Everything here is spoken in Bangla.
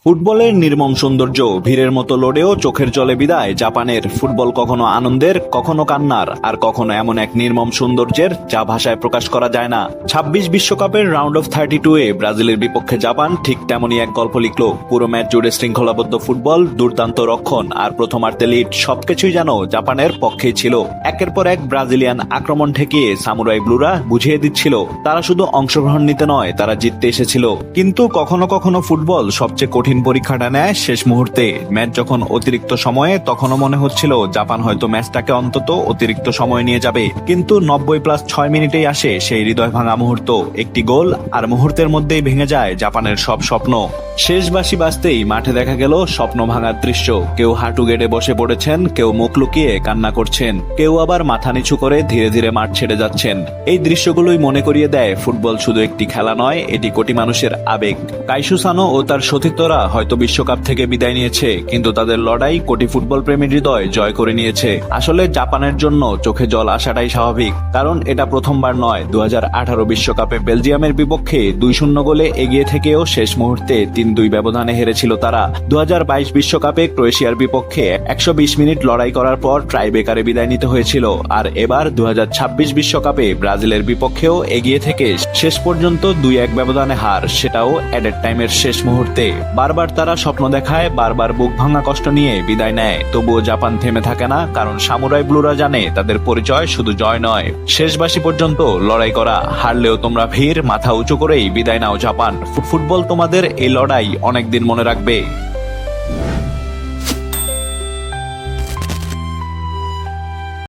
ফুটবলের নির্মম সৌন্দর্য, ভিড়ের মতো লড়েও চোখের জলে বিদায় জাপানের। ফুটবল কখনো আনন্দের, কখনো কান্নার, আর কখনো এমন এক নির্মম সৌন্দর্যের যা ভাষায় প্রকাশ করা যায় না। ২৬ বিশ্বকাপের রাউন্ড অফ 32-এ ব্রাজিলের বিপক্ষে জাপান ঠিক তেমনই এক গল্প লিখল। পুরো ম্যাচ জুড়ে শৃঙ্খলাবদ্ধ ফুটবল, দুর্দান্ত রক্ষণ আর প্রথমার্ধে লিড, সবকিছুই যেন জাপানের পক্ষেই ছিল। একের পর এক ব্রাজিলিয়ান আক্রমণ ঠেকিয়ে সামুরাই ব্লুরা বুঝিয়ে দিচ্ছিল তারা শুধু অংশগ্রহণ নিতে নয়, তারা জিততে এসেছিল। কিন্তু কখনো কখনো ফুটবল সবচেয়ে কঠিন পরীক্ষাটা নেয় শেষ মুহূর্তে। ম্যাচ যখন অতিরিক্ত সময়ে, তখনও মনে হচ্ছিল জাপান হয়তো ম্যাচটাকে অন্তত অতিরিক্ত সময় নিয়ে যাবে, কিন্তু 90+6 মিনিটেই আসে সেই হৃদয় ভাঙা মুহূর্ত। একটি গোল, আর মুহূর্তের মধ্যেই ভেঙে যায় জাপানের সব স্বপ্ন। শেষ বাঁশি বাজতেই মাঠে দেখা গেল স্বপ্ন ভাঙার দৃশ্য। কেউ হাঁটু গেড়ে বসে পড়েছেন, কেউ মুখ লুকিয়ে কান্না করছেন, কেউ আবার মাথা নিচু করে ধীরে ধীরে মাঠ ছেড়ে যাচ্ছেন। এই দৃশ্যগুলোই মনে করিয়ে দেয় ফুটবল শুধু একটি খেলা নয়, এটি কোটি মানুষের আবেগ। কাইসু সানো ও তার সতীর্থরা হয়তো বিশ্বকাপ থেকে বিদায় নিয়েছে, কিন্তু তাদের লড়াই কোটি ফুটবল প্রেমীর হৃদয় জয় করে নিয়েছে। আসলে জাপানের জন্য চোখে জল আসাটাই স্বাভাবিক, কারণ এটা প্রথমবার নয়। 2018 বিশ্বকাপে বেলজিয়ামের বিপক্ষে 2-0 গোলে এগিয়ে থেকেও শেষ মুহূর্তে 3-2 ব্যবধানে হেরেছিল তারা। 2022 বিশ্বকাপে ক্রোয়েশিয়ার বিপক্ষে 120 মিনিট লড়াই করার পর ট্রাইবেকারে বিদায় নিতে হয়েছিল। আর এবার 2026 বিশ্বকাপে ব্রাজিলের বিপক্ষেও এগিয়ে থেকে শেষ পর্যন্ত 2-1 ব্যবধানে হার, সেটাও অ্যাডেড টাইমের শেষ মুহূর্তে। বারবার তারা স্বপ্ন দেখায়, বারবার বুক ভাঙা কষ্ট নিয়ে বিদায় নেয়, তবুও জাপান থেমে থাকে না, কারণ সামুরাই ব্লুরা জানে তাদের পরিচয় শুধু জয় নয়, শেষ বাঁশি পর্যন্ত লড়াই করা। হারলেও তোমরা ভিড় মাথা উঁচু করেই বিদায় নাও জাপান। ফুটবল তোমাদের এই লড়াই অনেকদিন মনে রাখবে।